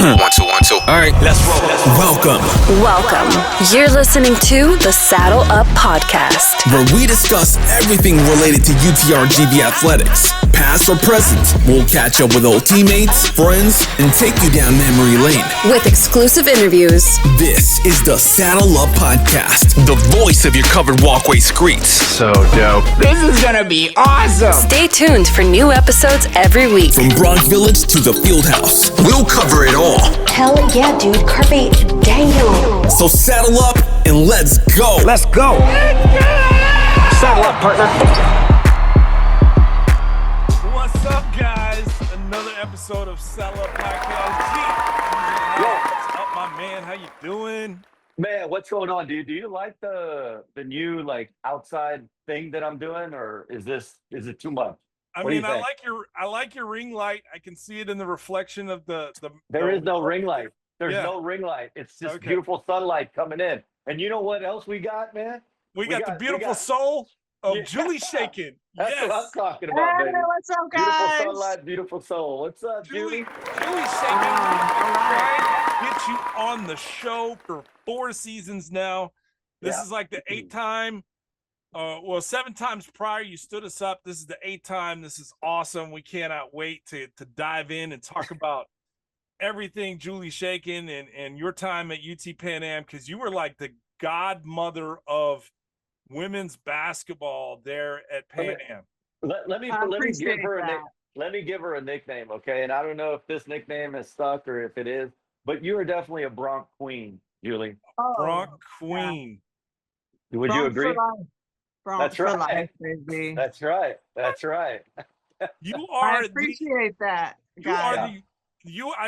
One, two, one, two. All right, let's roll. Welcome. You're listening to the Saddle Up Podcast, where we discuss everything related to UTRGV athletics, past or present. We'll catch up with old teammates, friends, and take you down memory lane with exclusive interviews. This is the Saddle Up Podcast, the voice of your covered walkway streets. So dope. This is gonna be awesome. Stay tuned for new episodes every week. From Bronx Village to the Fieldhouse, we'll cover it all. Hell yeah, dude. Carpe diem. So saddle up and let's go. Let's go. Saddle up, partner. What's up, guys? Another episode of Saddle Up Podcast. What's up, my man? How you doing? Man, what's going on, dude? Do you like the new outside thing that I'm doing, or is it too much? I mean, I like your ring light. I can see it in the reflection of the. There is no ring light. There's no ring light. It's just beautiful sunlight coming in. And you know what else we got, man? We got the beautiful soul of Julie Shakin. That's what I'm talking about, baby. What's up, guys? Beautiful sunlight, beautiful soul. What's up, Julie? Julie Shakin. Get you on the show for 4 seasons now. This is like the 8th time. 7 times prior you stood us up. This is the 8th time. This is awesome. We cannot wait to dive in and talk about everything Julie Shakin and your time at UT Pan Am, because you were like the godmother of women's basketball there at Pan Am. Let me give her a nickname, okay? And I don't know if this nickname is stuck or if it is, but you are definitely a Bronx queen, Julie. Bronx queen. Yeah. Would you agree? That's right. Baby. That's right. That's right. You are. I appreciate that. I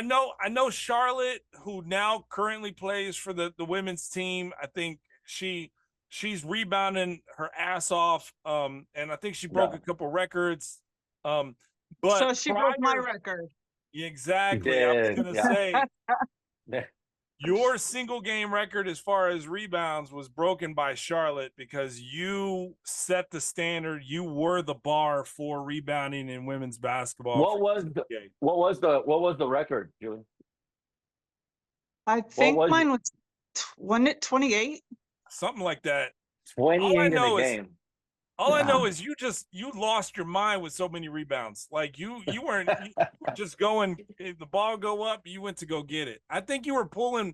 know Charlotte, who now currently plays for the women's team. I think she's rebounding her ass off. And I think she broke a couple records. But so she broke my record. Exactly. I was gonna say your single game record as far as rebounds was broken by Charlotte because you set the standard. You were the bar for rebounding in women's basketball. What was the record, Julie? I think mine was, wasn't it 28? Something like that. 28 in the game. All I know is you lost your mind with so many rebounds. Like you weren't just going, if the ball go up, you went to go get it. I think you were pulling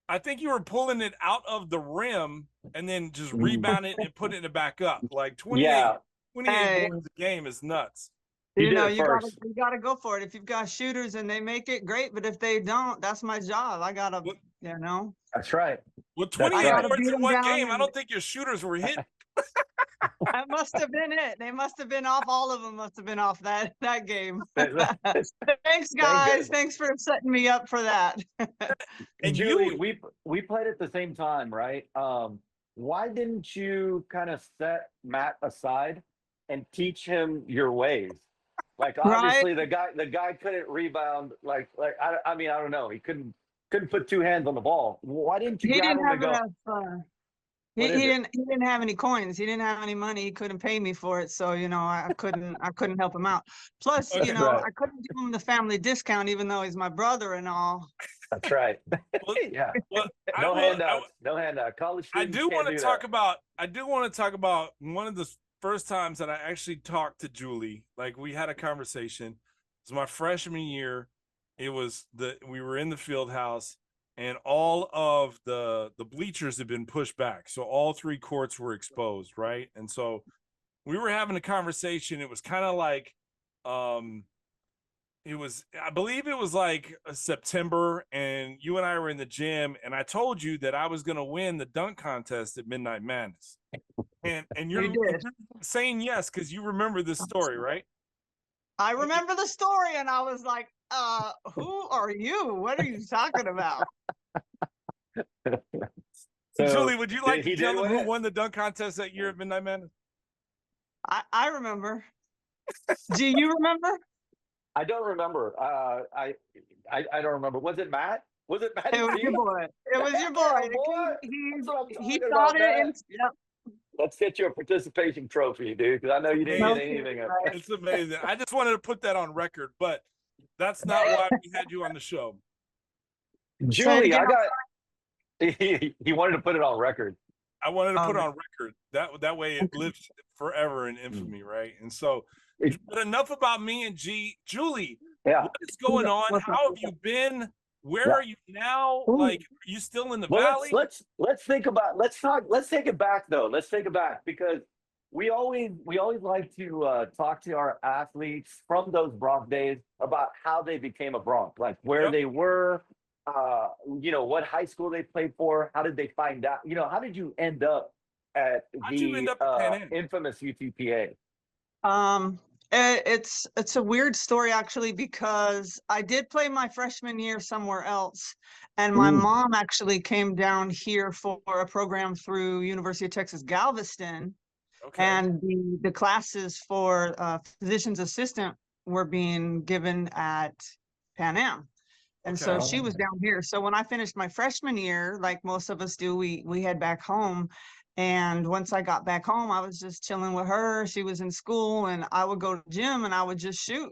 it out of the rim and then just rebounding and putting it back up. Like 28 points a game is nuts. You gotta go for it. If you've got shooters and they make it, great. But if they don't, that's my job. I gotta, That's right. With 28 points in one game, I don't think your shooters were hitting. That must have been it. They must have been off. All of them must have been off that game. Thanks, guys. Thanks for setting me up for that. And Julie, we played at the same time, right? Why didn't you kind of set Matt aside and teach him your ways? Like obviously the guy couldn't rebound. I mean I don't know. He couldn't put 2 hands on the ball. Why didn't you grab him and go? He didn't have any coins. He didn't have any money. He couldn't pay me for it. So, I couldn't help him out. Plus, I couldn't give him the family discount, even though he's my brother and all. That's right. Yeah. Well, no handout. College I students do want to talk that. about one of the first times that I actually talked to Julie. Like we had a conversation. It was my freshman year. We were in the field house. And all of the bleachers had been pushed back. So all 3 courts were exposed, right? And so we were having a conversation. It was kind of like, I believe it was like September, and you and I were in the gym, and I told you that I was going to win the dunk contest at Midnight Madness. And you're saying yes because you remember this story, right? I remember the story, and I was like, who are you? What are you talking about? So, Julie, would you like to tell them who won the dunk contest that year at Midnight Madness? I remember. Do you remember? I don't remember. I don't remember. Was it Matt? It was your boy. It was your boy. He thought it. Let's get you a participation trophy, dude, because I know you didn't get anything. It's amazing. I just wanted to put that on record, but that's not why we had you on the show. Julie, I got. He wanted to put it on record. I wanted to put it on record. That way it lives forever in infamy, right? And so, but enough about me and G. Julie, what is going on? How have you been? Where are you now? Like, are you still in the valley? Let's think about. Let's take it back though. Let's take it back because we always like to talk to our athletes from those Bronx days about how they became a Bronx, like where they were. What high school they played for. How did they find out? How did you end up at infamous UTPA? It's a weird story actually, because I did play my freshman year somewhere else, and my mom actually came down here for a program through University of Texas Galveston, and the classes for physician's assistant were being given at Pan Am. And so she was down here. So when I finished my freshman year, like most of us do, we head back home. And once I got back home, I was just chilling with her. She was in school, and I would go to the gym and I would just shoot.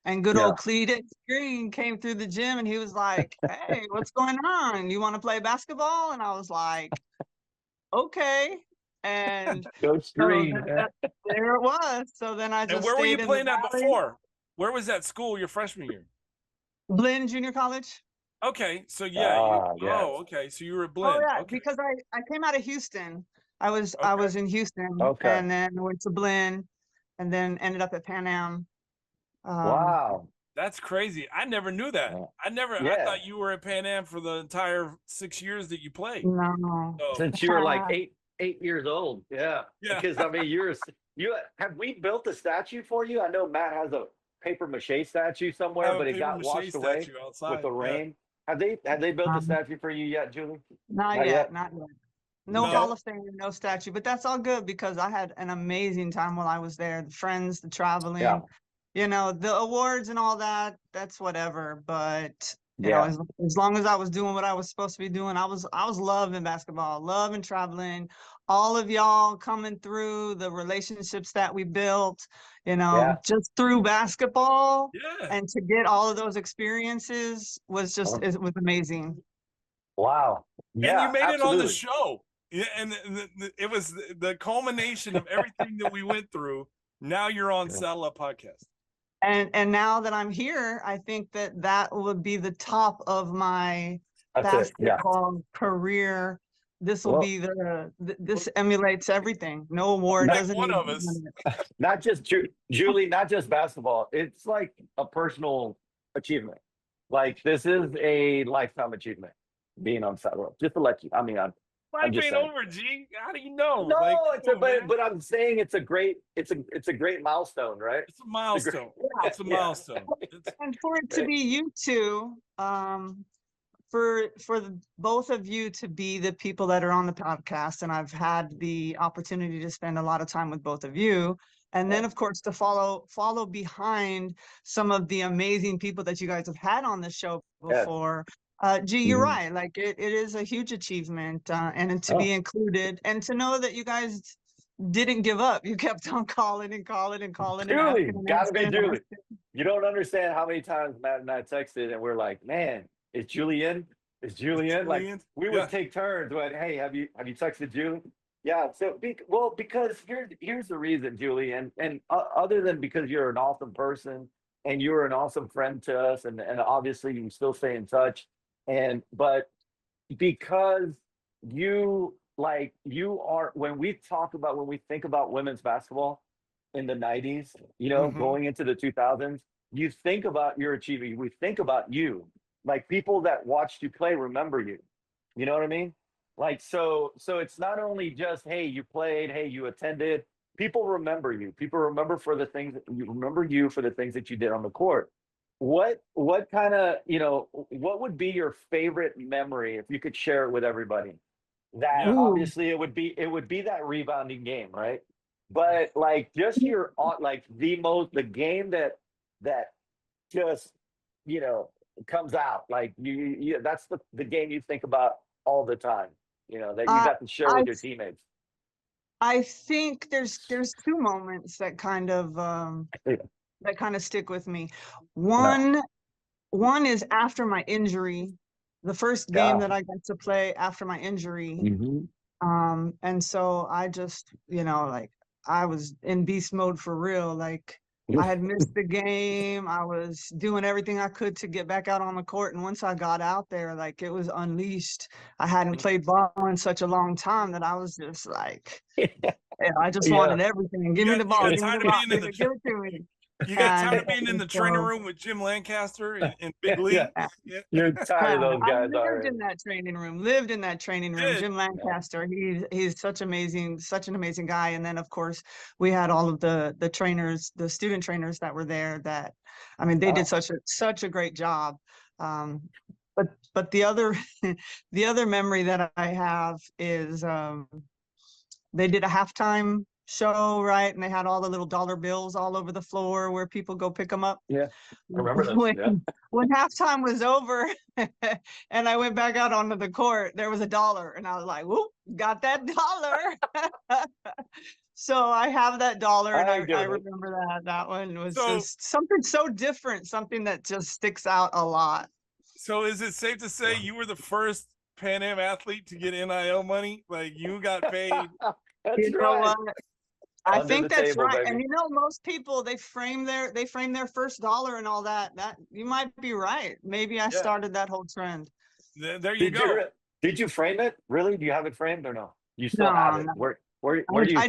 And good old Cletus Green came through the gym and he was like, "Hey, what's going on? You want to play basketball?" And I was like, "Okay." And Coach Green. There it was. So then I just. And where were you playing at before? Where was that school your freshman year? Blinn Junior College. Okay, so okay, so you were at Blinn. Oh yeah, because I came out of Houston. I was in Houston, and then went to Blinn, and then ended up at Pan Am. Wow, that's crazy! I never knew that. I thought you were at Pan Am for the entire 6 years that you played. No, since you were like eight years old. Yeah. Because I mean, have we built a statue for you? I know Matt has a paper mache statue somewhere, but it got washed away with the rain. Have they built a statue for you yet, Julie? Not yet. No Hall of Fame, no statue, but that's all good because I had an amazing time while I was there. The friends, the traveling, the awards and all that, that's whatever. But you know, as long as I was doing what I was supposed to be doing, I was loving basketball, loving traveling, all of y'all coming through, the relationships that we built, just through basketball. And to get all of those experiences was just, it was amazing. Wow. Yeah, and you made it on the show. Yeah, and it was the culmination of everything that we went through. Now you're on Saddle Up Podcast. And now that I'm here, I think that would be the top of my basketball career. This will be this emulates everything. No award doesn't. One of us. Not just Julie, not just basketball. It's like a personal achievement. Like this is a lifetime achievement. Being on Saddle Up, just to let you. I mean, I'm just saying. Over, G. How do you know? No, but I'm saying it's a great milestone, right? It's a milestone. It's a milestone. And for it to be you two, for both of you to be the people that are on the podcast, and I've had the opportunity to spend a lot of time with both of you, and then of course to follow behind some of the amazing people that you guys have had on the show before. G, you're right. Like it is a huge achievement, and to be included, and to know that you guys didn't give up. You kept on calling and calling and calling. Julie, gotta be Julie. You don't understand how many times Matt and I texted, and we're like, "Man, is Julie in? Is Julie in?" Like we would take turns. When, "Hey, have you texted Julie?" Yeah. So because here's the reason, Julie, and other than because you're an awesome person and you're an awesome friend to us, and obviously you still stay in touch. But because you are, when we think about women's basketball in the 90s, going into the 2000s, you think about your achievement. We think about you, like people that watched you play remember you. You know what I mean? Like, so it's not only just, hey, you played, hey, you attended. People remember you. People remember for the things that you did on the court. What kind of, what would be your favorite memory if you could share it with everybody? That obviously it would be that rebounding game, right? But like just the game that just, comes out, like you that's the game you think about all the time, that you got to share with your teammates. I think there's two moments that kind of stick with me. One is after my injury the first game that I got to play after my injury. And so I just, like I was in beast mode for real. Like I had missed the game. I was doing everything I could to get back out on the court. And once I got out there, like it was unleashed. I hadn't played ball in such a long time that I was just like, I just wanted everything. Give me the ball. Give me the ball. Give it to me. You got tired of being in the training room with Jim Lancaster and Big Lee? You're tired of those guys. I lived in that training room. Jim Lancaster, he's such an amazing guy. And then of course we had all of the trainers, the student trainers that were there that, I mean, they did such a great job. But the other, the other memory that I have is they did a halftime show, right? And they had all the little dollar bills all over the floor where people go pick them up. Yeah, I remember those. When halftime was over and I went back out onto the court, there was $1 and I was like, whoop, got that $1. So I have that $1 and I remember that one was just something so different, something that just sticks out a lot. So is it safe to say you were the first Pan Am athlete to get NIL money? Like you got paid? That's right. I think that's right. Baby. And most people they frame their first $1 and all that. That you might be right. Maybe I started that whole trend. There you go. Did you frame it? Really? Do you have it framed or no? You still have it. Where do you keep it?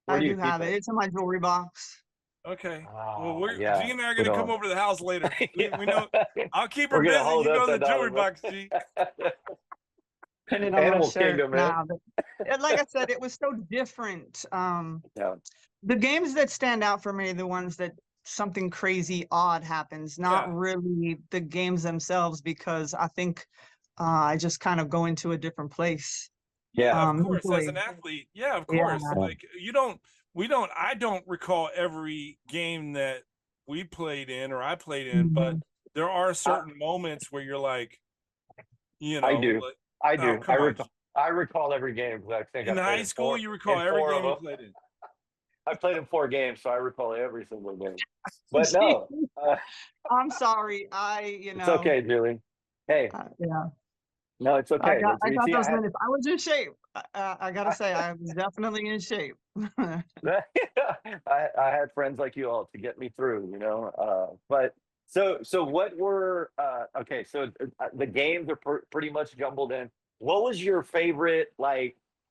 I do have it. It's in my jewelry box. Okay. Well, G and I are gonna come over to the house later. We know. I'll keep her busy. You go to the jewelry box, G. Animal Kingdom, man. Like I said, it was so different. The games that stand out for me are the ones that something crazy odd happens, not really the games themselves, because I think I just kind of go into a different place. Yeah, of course, as an athlete. Yeah, of course. Like I don't recall every game that we played in or I played in, but there are certain moments where you're like, I do. I recall every game. I think in high school, you recall every game you played in. I played in 4 games, so I recall every single game. But no, I'm sorry. It's okay, Julie. Hey, no, it's okay. I got those minutes. I was in shape. I gotta say, I was definitely in shape. I had friends like you all to get me through, but. So what were so the games are pretty much jumbled in. What was your favorite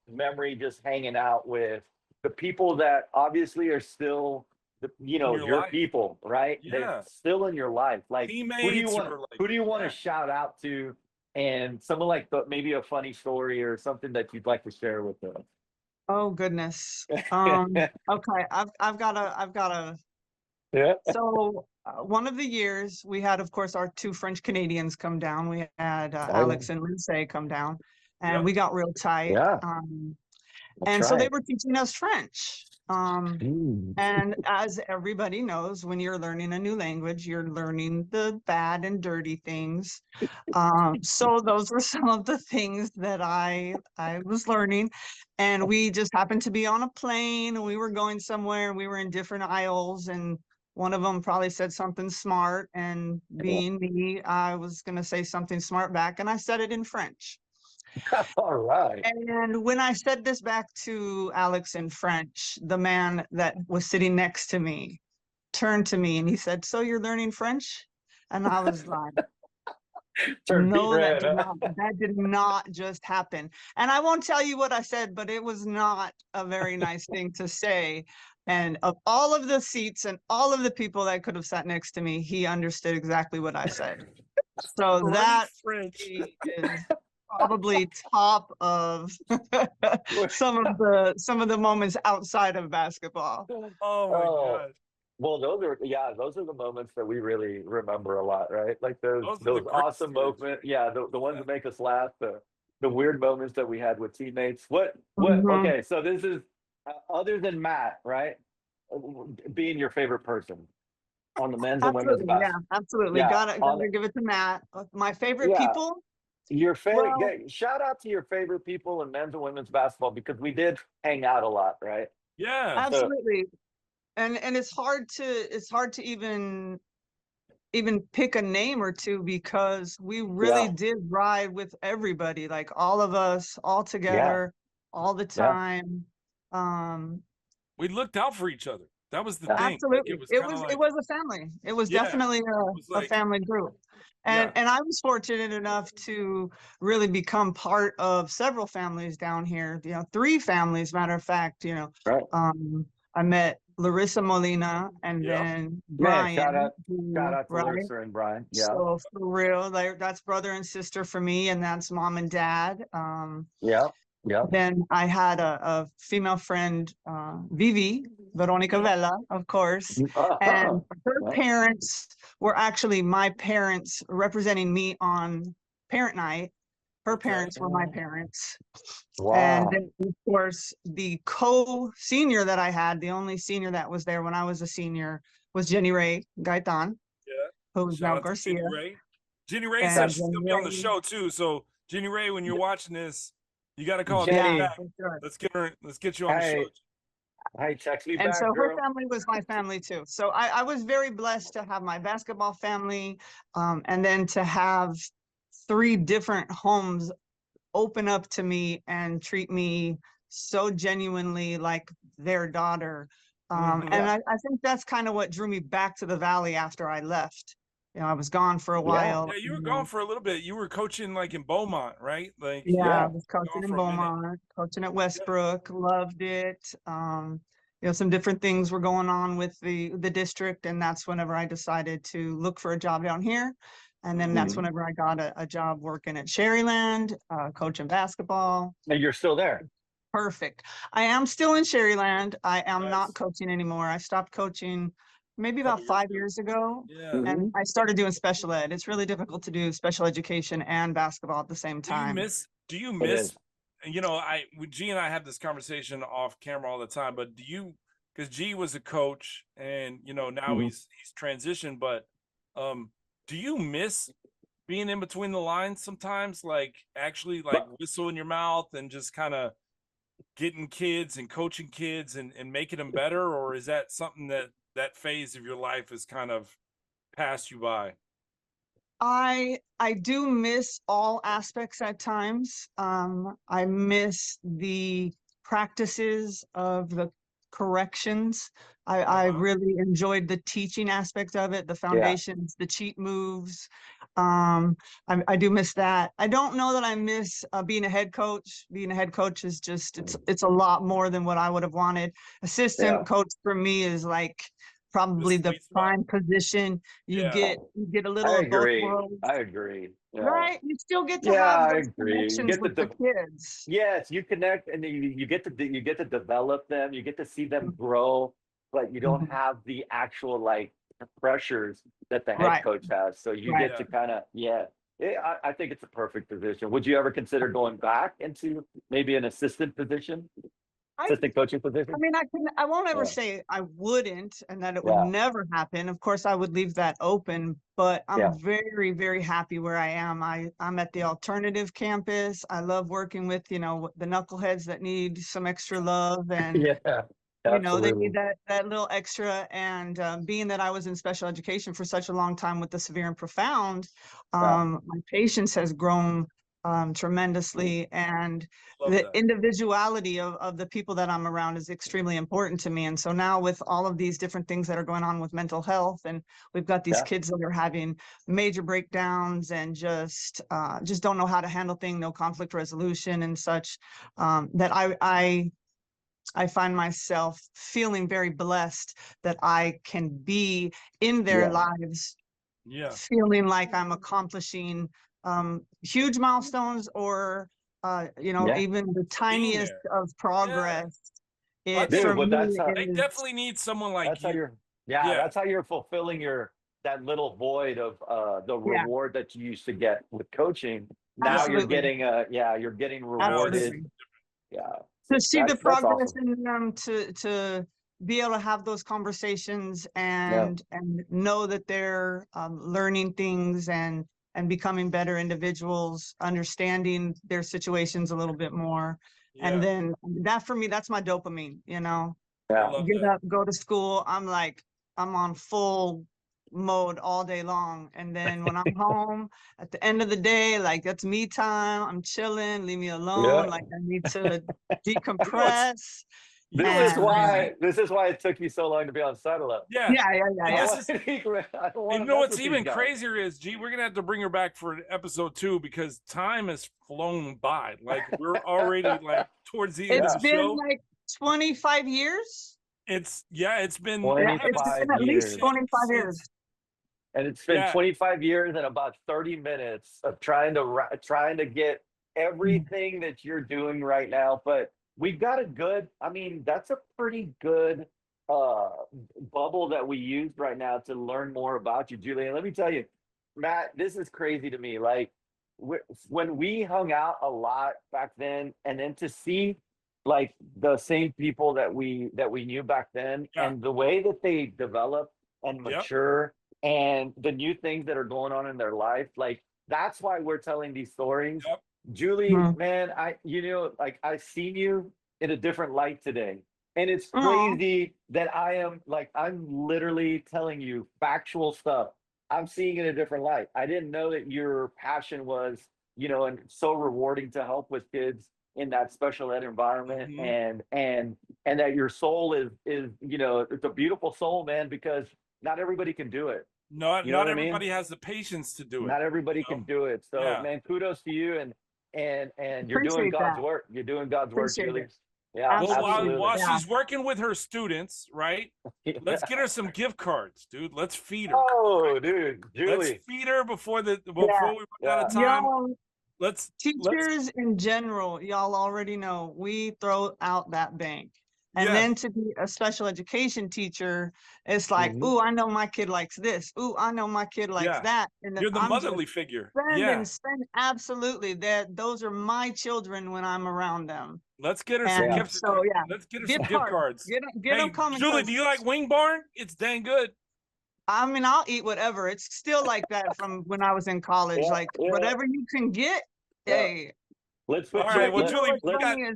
memory just hanging out with the people that obviously are still your people, right? Yeah. They're still in your life. Like teammates. Who do you want to shout out to, and someone maybe a funny story or something that you'd like to share with them? Oh goodness. Okay, I've got a So one of the years we had, of course, our 2 French Canadians come down. We had Alex and Lindsay come down, and we got real tight. So they were teaching us French. And as everybody knows, when you're learning a new language, you're learning the bad and dirty things. So those were some of the things that I was learning. And we just happened to be on a plane, and we were going somewhere, and we were in different aisles, and one of them probably said something smart, and being me, I was going to say something smart back, and I said it in French. All right. And when I said this back to Alex in French, the man that was sitting next to me turned to me and he said, "So you're learning French?" And I was like, no, that did not just happen. And I won't tell you what I said, but it was not a very nice thing to say. And of all of the seats and all of the people that could have sat next to me, he understood exactly what I said. So that is probably top of some of the moments outside of basketball. Oh my God. Well, those are the moments that we really remember a lot, right? Like those awesome moments. Yeah, the ones that make us laugh, the weird moments that we had with teammates. Okay, so this is other than Matt, right? Being your favorite person on the men's and women's basketball. Yeah, absolutely. Gotta give it to Matt. My favorite people. Your favorite. Shout out to your favorite people in men's and women's basketball, because we did hang out a lot, right? Yeah, absolutely. And it's hard to even even pick a name or two because we really Yeah. did ride with everybody, like all of us, all together, all the Yeah. time. We looked out for each other. That was the Yeah. thing. Absolutely. It was It kind of was, like, it was a family. It was Yeah, definitely was a like- family group. Yeah. And I was fortunate enough to really become part of several families down here, 3 families, matter of fact, Right. I met Larissa Molina and Yep. then Yeah, Brian. shout out who- to right? Larissa and Brian. Yeah. So for real, like that's brother and sister for me, and that's mom and dad. Yeah. Yeah. Then I had a female friend, Vivi, Veronica Yeah. Vela, of course. And her Yeah. parents were actually my parents representing me on parent night. Her Okay. parents were my parents. Wow. And then, of course, the co-senior that I had, the only senior that was there when I was a senior, was Jenny Ray Gaitan, Yeah. who's Shout now out to Garcia. Jenny Ray. Jenny Ray And said she's Jenny gonna be on the Ray- show too. So Jenny Ray, when you're watching this, you got to call Jenny. me Yeah, back. for sure. Let's get you on the Hey, show. hey, text me And back, so her girl. family was my family too. So I was very blessed to have my basketball family, and then to have 3 different homes open up to me and treat me so genuinely like their daughter. Mhm. And I think that's kind of what drew me back to the Valley after I left. I was gone for a while. Yeah, you were and gone for a little bit. You were coaching like in Beaumont, right? Like, Yeah, Yeah. I was coaching Gone in for a minute. Beaumont, coaching at Westbrook, loved it. Some different things were going on with the district, and that's whenever I decided to look for a job down here. And then that's Mhm. whenever I got a job working at Sherryland, coaching basketball. And you're still there. Perfect. I am still in Sherryland. I am Nice. not coaching anymore. I stopped coaching maybe about Couple years 5 ago. years ago. Yeah. Mhm. And I started doing special ed. It's really difficult to do special education and basketball at the same Do you time. do you It miss, is. G and I have this conversation off camera all the time, but because G was a coach and, now Mhm. he's transitioned, but, do you miss being in between the lines sometimes? Like actually like whistle in your mouth and just kind of getting kids and coaching kids and making them better? Or is that something that phase of your life has kind of passed you by? I do miss all aspects at times. I miss the practices of the corrections. I really enjoyed the teaching aspect of it, the foundations, the cheat moves. I do miss that. I don't know that I miss being a head coach. Being a head coach is just, it's a lot more than what I would have wanted. Assistant Yeah. coach for me is like probably the sweet spot. prime position. You Yeah. get a little I of both agree. worlds. I agree. Yeah. Right? You still get to Yeah, have I those agree. You connections get with the the kids. Yes, you connect and you get to develop them. You get to see them grow, but you don't Mhm. have the actual like pressures that the head Right. coach has. So you Right. get to kind of I think it's a perfect position. Would you ever consider going back into maybe an assistant position, assistant coaching position? I mean, I won't ever Yeah. say I wouldn't and that it would Yeah. never happen. Of course, I would leave that open, but I'm Yeah. very, very happy where I am. I'm at the alternative campus. I love working with, the knuckleheads that need some extra love and Yeah, they absolutely. need that little extra. And being that I was in special education for such a long time with the severe and profound, my patience has grown tremendously, and Love the that. individuality of the people that I'm around is extremely important to me. And so now with all of these different things that are going on with mental health, and we've got these Yeah. kids that are having major breakdowns and just don't know how to handle things, no conflict resolution and such, that I find myself feeling very blessed that I can be in their Yeah. lives, Yeah. feeling like I'm accomplishing huge milestones or, Yeah. even the tiniest of progress. I It think- for Dude, well, me that's how- They is definitely need someone like That's how you. you're Yeah. that's how you're fulfilling that little void of the Yeah. reward that you used to get with coaching. Now Absolutely. you're getting rewarded. Absolutely. Yeah. To see the That's progress awesome. in them, to be able to have those conversations and know that they're learning things and becoming better individuals, understanding their situations a little bit more. Yeah. And then that for me, that's my dopamine, I Yeah. love get that. up, go to school. I'm on full mode all day long. And then when I'm home at the end of the day, like that's me time. I'm chilling, leave me alone. Yeah. Like I need to decompress. This And- is why it took you so long to be on Saddle Up. Yeah. Yeah. This is- You know what's even crazier is, G, we're gonna have to bring her back for episode 2 because time has flown by. Like we're already like towards the end It's of the been show. like 25 years. It's been 25 It's been at years. least 25 years. And it's been Yeah. 25 years and about 30 minutes of trying to get everything that you're doing right now. But we got that's a pretty good bubble that we used right now to learn more about you, Julian. Let me tell you, Matt, this is crazy to me. Like when we hung out a lot back then, and then to see like the same people that we knew back then, and the way that they develop and mature, and the new things that are going on in their life, like that's why we're telling these stories. Julie, man, I've seen you in a different light today. And it's crazy that I'm literally telling you factual stuff. I'm seeing it in a different light. I didn't know that your passion was, and so rewarding to help with kids in that special ed environment, and that your soul is, it's a beautiful soul, man, because not everybody can do it. Not You know what I everybody mean? has the patience to do it. Not everybody can do it. So man, kudos to you, and you're doing Appreciate God's that. work. You're doing God's work, Appreciate Julie. it. Yeah, Well, absolutely. while she's working with her students, right? Let's get her some gift cards, dude. Let's feed her. Oh, dude, Julie. Let's feed her before we run out of time. Y'all, teachers in general, y'all already know we throw out that bank. And then to be a special education teacher, it's like, ooh, I know my kid likes this. Ooh, I know my kid likes that. And then You're the I'm motherly just figure. spend, absolutely. Those are my children when I'm around them. Let's get her some gifts. So Let's get her some gift cards. Get them coming. Julie, do you like Wing Barn? It's dang good. I mean, I'll eat whatever. It's still like that from when I was in college. Whatever you can get, hey. Let's All right, well, Julie,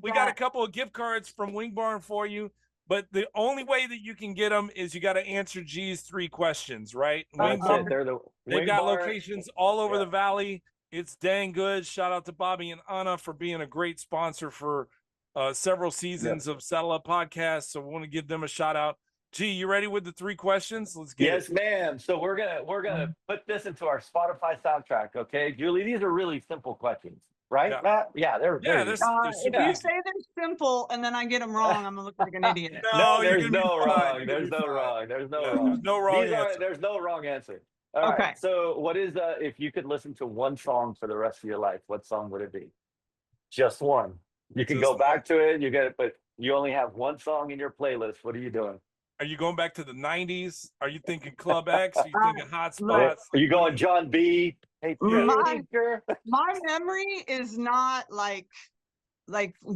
we got a couple of gift cards from Wing Barn for you, but the only way that you can get them is you got to answer G's 3 questions, right? Wing Barn, they've got locations all over the valley. It's dang good. Shout out to Bobby and Anna for being a great sponsor for several seasons of Saddle Up Podcast. So we want to give them a shout out. G, you ready with the 3 questions? Let's get it. Yes, ma'am. So we're gonna put this into our Spotify soundtrack, okay? Julie, these are really simple questions. Right, Matt? Yeah, they're if you say they're simple and then I get them wrong, I'm gonna look like an idiot. No, there's no wrong. There's no wrong. There's no wrong. There's no wrong answer. There's no wrong answer. All right. So what is if you could listen to one song for the rest of your life, what song would it be? Just one. You can go back to it, but you only have one song in your playlist. What are you doing? Are you going back to the 90s? Are you thinking Club X? Are you thinking Hot Spots? Are you going John B? Hey, my memory is not like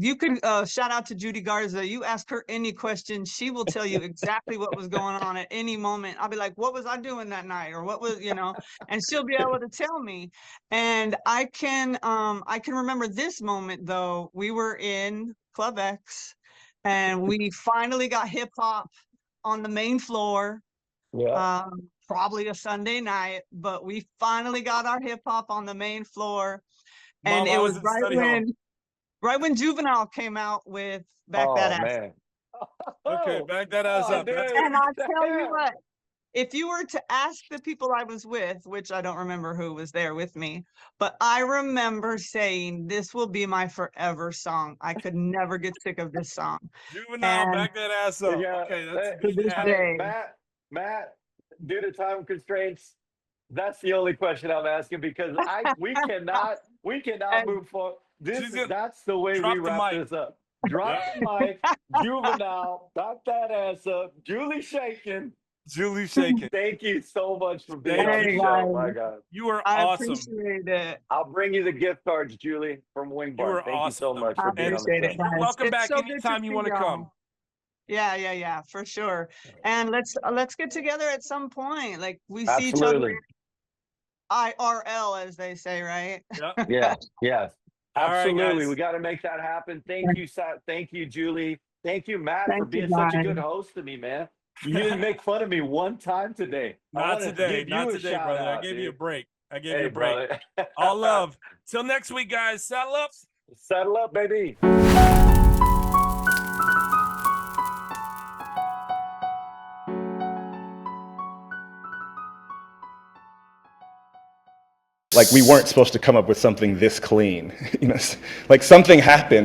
you could shout out to Judy Garza. You ask her any question, she will tell you exactly what was going on at any moment. I'll be like, what was I doing that night? Or what was, and she'll be able to tell me. And I can remember this moment though. We were in Club X and we finally got hip hop on the main floor. Probably a Sunday night, but we finally got our hip hop on the main floor. And it was right when Juvenile came out with Back That Ass. Man. Okay, back that ass up. And I'll tell you what, if you were to ask the people I was with, which I don't remember who was there with me, but I remember saying, this will be my forever song. I could never get sick of this song. Juvenile, back that ass up. Okay, that's to this day. Matt, due to time constraints, that's the only question I'm asking because we cannot move forward. That's the way we wrap this up. Drop the mic, Juvenile, back that ass up, Julie shaking. Thank you so much for being on the show. My God, you are I awesome. Appreciate it. I'll bring you the gift cards, Julie, from Wing Bar. Thank you so much for being on the show. You're welcome back anytime you want to come. Yeah, for sure. And let's get together at some point. Like we see each other IRL, as they say, right? Yeah. Absolutely. Right, we got to make that happen. Thank you, Julie. Thank you, Matt, for being you, such a good host to me, man. You didn't make fun of me one time today. Not today, brother. I gave you a break. All love. Till next week, guys. Saddle up. Saddle up, baby. Like, we weren't supposed to come up with something this clean. Like, something happened.